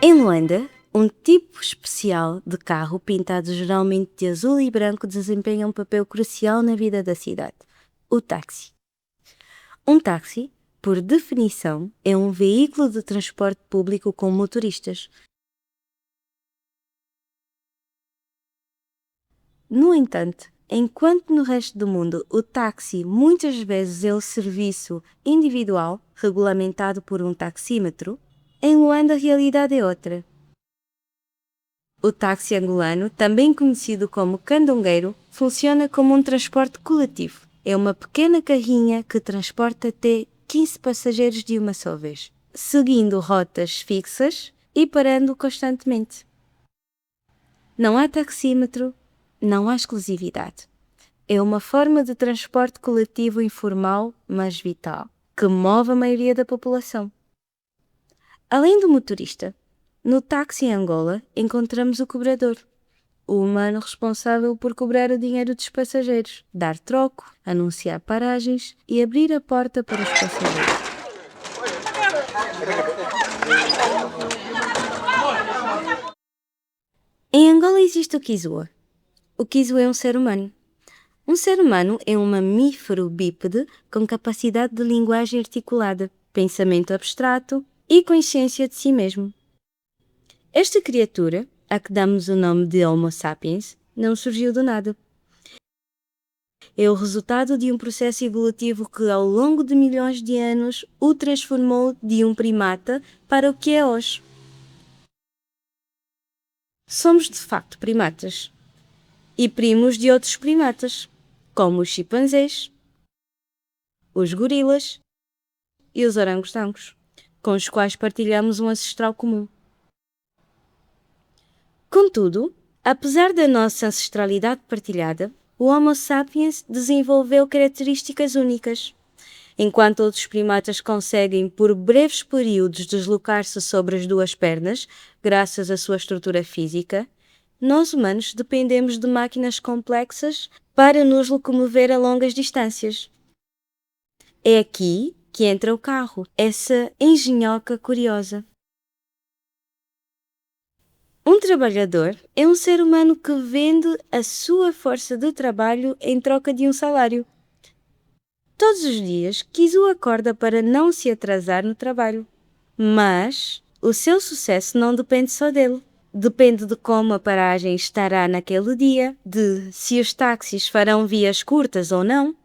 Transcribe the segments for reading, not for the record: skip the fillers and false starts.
Em Luanda, um tipo especial de carro pintado geralmente de azul e branco desempenha um papel crucial na vida da cidade: o táxi. Um táxi, por definição, é um veículo de transporte público com motoristas. No entanto, enquanto no resto do mundo o táxi muitas vezes é o serviço individual regulamentado por um taxímetro, em Luanda a realidade é outra. O táxi angolano, também conhecido como candongueiro, funciona como um transporte coletivo. É uma pequena carrinha que transporta até 15 passageiros de uma só vez, seguindo rotas fixas e parando constantemente. Não há taxímetro, não há exclusividade. É uma forma de transporte coletivo informal, mas vital, que move a maioria da população. Além do motorista, no táxi em Angola encontramos o cobrador, o humano responsável por cobrar o dinheiro dos passageiros, dar troco, anunciar paragens e abrir a porta para os passageiros. Em Angola existe o Kizua. O Kizua é um ser humano. Um ser humano é um mamífero bípede com capacidade de linguagem articulada, pensamento abstrato e consciência de si mesmo. Esta criatura, a que damos o nome de Homo sapiens, não surgiu do nada. É o resultado de um processo evolutivo que, ao longo de milhões de anos, o transformou de um primata para o que é hoje. Somos, de facto, primatas. E primos de outros primatas, como os chimpanzés, os gorilas e os orangotangos, com os quais partilhamos um ancestral comum. Contudo, apesar da nossa ancestralidade partilhada, o Homo sapiens desenvolveu características únicas. Enquanto outros primatas conseguem, por breves períodos, deslocar-se sobre as duas pernas, graças à sua estrutura física, nós humanos dependemos de máquinas complexas para nos locomover a longas distâncias. É aqui que entra o carro, essa engenhoca curiosa. Um trabalhador é um ser humano que vende a sua força de trabalho em troca de um salário. Todos os dias, Kizu acorda para não se atrasar no trabalho. Mas o seu sucesso não depende só dele. Depende de como a paragem estará naquele dia, de se os táxis farão vias curtas ou não.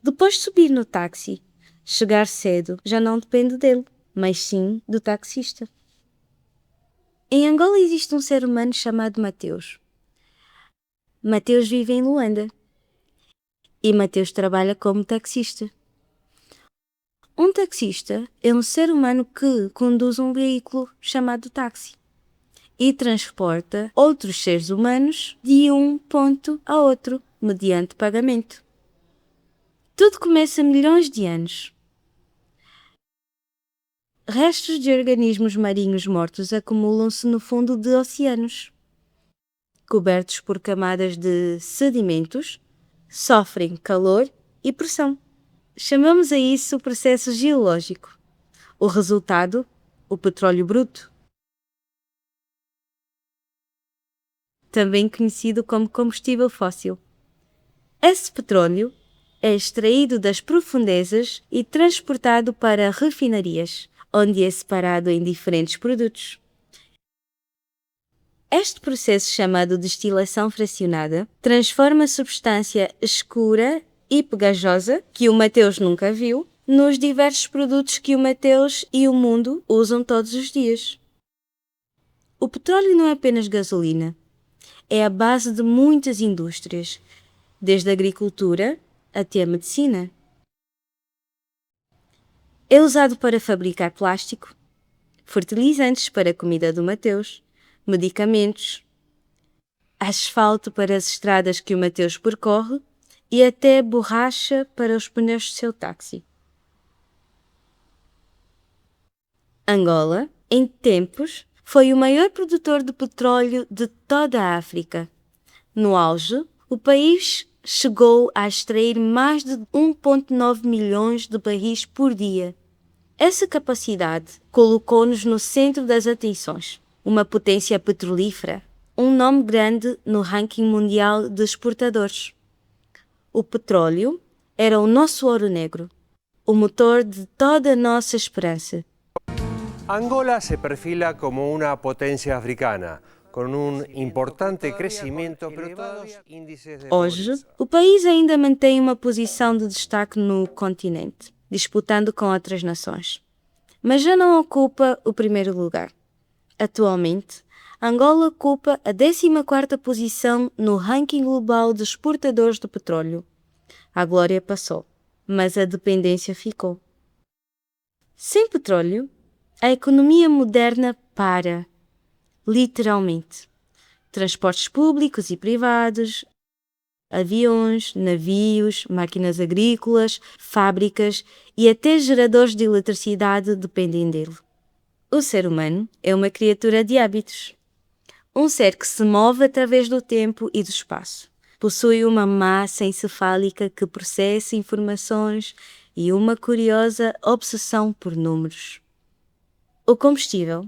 Depois de subir no táxi, chegar cedo já não depende dele, mas sim do taxista. Em Angola existe um ser humano chamado Mateus. Mateus vive em Luanda. E Mateus trabalha como taxista. Um taxista é um ser humano que conduz um veículo chamado táxi e transporta outros seres humanos de um ponto a outro, mediante pagamento. Tudo começa há milhões de anos. Restos de organismos marinhos mortos acumulam-se no fundo de oceanos. Cobertos por camadas de sedimentos, sofrem calor e pressão. Chamamos a isso processo geológico. O resultado, o petróleo bruto. Também conhecido como combustível fóssil. Esse petróleo é extraído das profundezas e transportado para refinarias, onde é separado em diferentes produtos. Este processo, chamado destilação fracionada, transforma a substância escura e pegajosa, que o Mateus nunca viu, nos diversos produtos que o Mateus e o mundo usam todos os dias. O petróleo não é apenas gasolina. É a base de muitas indústrias, desde a agricultura até a medicina. É usado para fabricar plástico, fertilizantes para a comida do Mateus, medicamentos, asfalto para as estradas que o Mateus percorre e até borracha para os pneus do seu táxi. Angola, em tempos, foi o maior produtor de petróleo de toda a África. No auge, o país chegou a extrair mais de 1,9 milhões de barris por dia. Essa capacidade colocou-nos no centro das atenções. uma potência petrolífera, um nome grande no ranking mundial de exportadores. O petróleo era o nosso ouro negro, o motor de toda a nossa esperança. Angola se perfila como una potencia africana, con un importante crecimiento, pero elevados índices de Hoje, pobreza. o país ainda mantém uma posição de destaque no continente, disputando com outras nações. Mas já não ocupa o primeiro lugar. Atualmente, Angola ocupa a 14ª posição no ranking global de exportadores de petróleo. A glória passou, mas a dependência ficou. Sem petróleo, a economia moderna para, literalmente. Transportes públicos e privados, aviões, navios, máquinas agrícolas, fábricas e até geradores de eletricidade dependem dele. O ser humano é uma criatura de hábitos. Um ser que se move através do tempo e do espaço. Possui uma massa encefálica que processa informações e uma curiosa obsessão por números. O combustível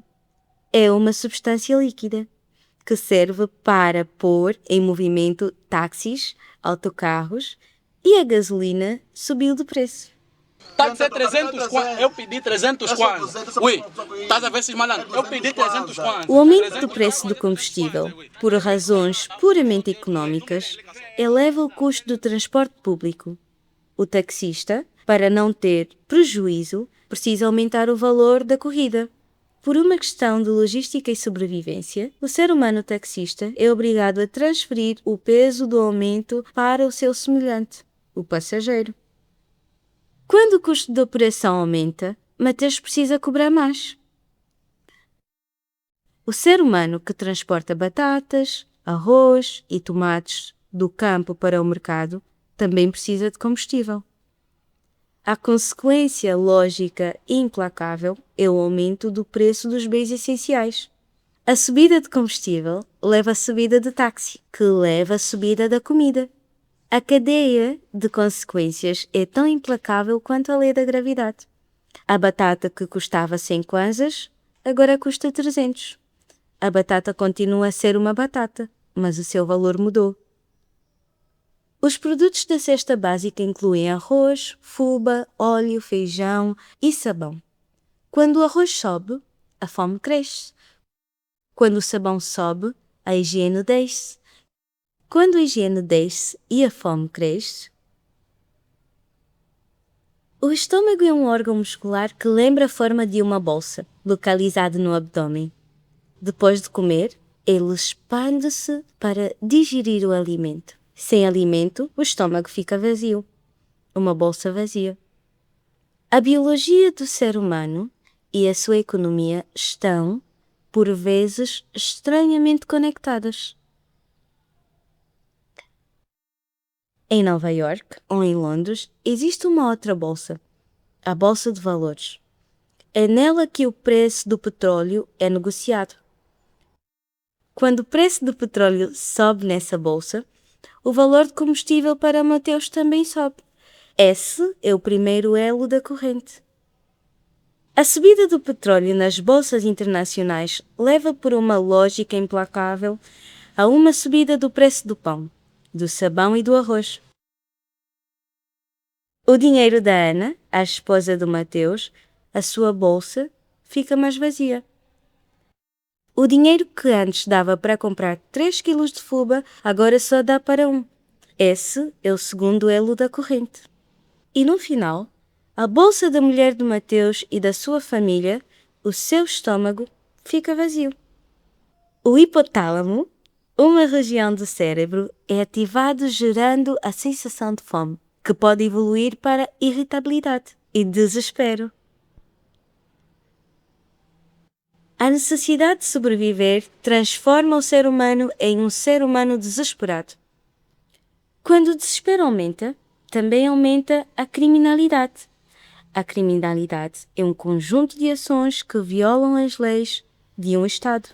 é uma substância líquida que serve para pôr em movimento táxis, autocarros e a gasolina subiu de preço. Táxi é 300 kwanza. Eu pedi 300 kwanza. Ui, estás a ver esses malandros? Eu pedi 300 kwanza. O aumento do preço do combustível, por razões puramente económicas, eleva o custo do transporte público. O taxista, para não ter prejuízo, precisa aumentar o valor da corrida. Por uma questão de logística e sobrevivência, o ser humano taxista é obrigado a transferir o peso do aumento para o seu semelhante, o passageiro. Quando o custo de operação aumenta, Mateus precisa cobrar mais. O ser humano que transporta batatas, arroz e tomates do campo para o mercado também precisa de combustível. A consequência lógica e implacável é o aumento do preço dos bens essenciais. A subida de combustível leva à subida de táxi, que leva à subida da comida. A cadeia de consequências é tão implacável quanto a lei da gravidade. A batata que custava 100 kwanzas, agora custa 300. A batata continua a ser uma batata, mas o seu valor mudou. Os produtos da cesta básica incluem arroz, fuba, óleo, feijão e sabão. Quando o arroz sobe, a fome cresce. Quando o sabão sobe, a higiene desce. Quando a higiene desce e a fome cresce, o estômago é um órgão muscular que lembra a forma de uma bolsa, localizado no abdômen. Depois de comer, ele expande-se para digerir o alimento. Sem alimento, o estômago fica vazio, uma bolsa vazia. A biologia do ser humano e a sua economia estão, por vezes, estranhamente conectadas. Em Nova York ou em Londres existe uma outra bolsa, a Bolsa de Valores. É nela que o preço do petróleo é negociado. Quando o preço do petróleo sobe nessa bolsa, o valor de combustível para Mateus também sobe. Esse é o primeiro elo da corrente. A subida do petróleo nas bolsas internacionais leva por uma lógica implacável a uma subida do preço do pão, do sabão e do arroz. O dinheiro da Ana, a esposa do Mateus, a sua bolsa, fica mais vazia. O dinheiro que antes dava para comprar 3 quilos de fuba, agora só dá para 1. Esse é o segundo elo da corrente. E no final, a bolsa da mulher do Mateus e da sua família, o seu estômago, fica vazio. O hipotálamo, uma região do cérebro, é ativado gerando a sensação de fome, que pode evoluir para irritabilidade e desespero. A necessidade de sobreviver transforma o ser humano em um ser humano desesperado. Quando o desespero aumenta, também aumenta a criminalidade. A criminalidade é um conjunto de ações que violam as leis de um Estado.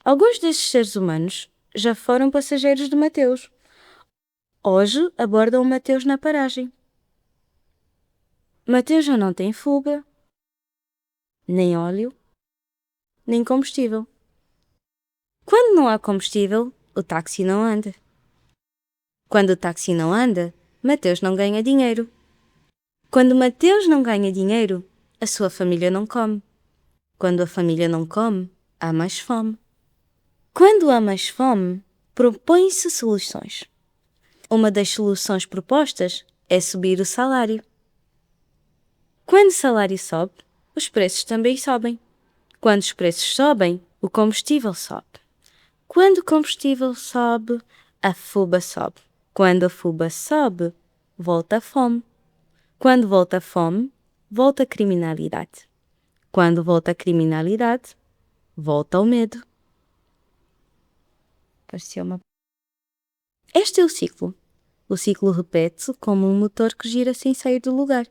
Alguns desses seres humanos já foram passageiros de Mateus. Hoje abordam Mateus na paragem. Mateus já não tem fuga, nem óleo, nem combustível. Quando não há combustível, o táxi não anda. Quando o táxi não anda, Mateus não ganha dinheiro. Quando Mateus não ganha dinheiro, a sua família não come. Quando a família não come, há mais fome. Quando há mais fome, propõem-se soluções. Uma das soluções propostas é subir o salário. Quando o salário sobe, os preços também sobem. Quando os preços sobem, o combustível sobe. Quando o combustível sobe, a fuba sobe. Quando a fuba sobe, volta a fome. Quando volta a fome, volta a criminalidade. Quando volta a criminalidade, volta ao medo. Este é o ciclo. O ciclo repete-se como um motor que gira sem sair do lugar.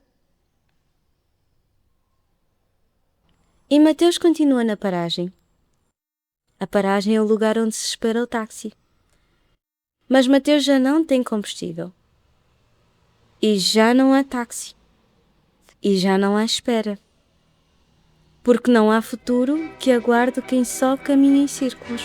E Mateus continua na paragem. A paragem é o lugar onde se espera o táxi. Mas Mateus já não tem combustível. E já não há táxi. E já não há espera. Porque não há futuro que aguarde quem só caminha em círculos.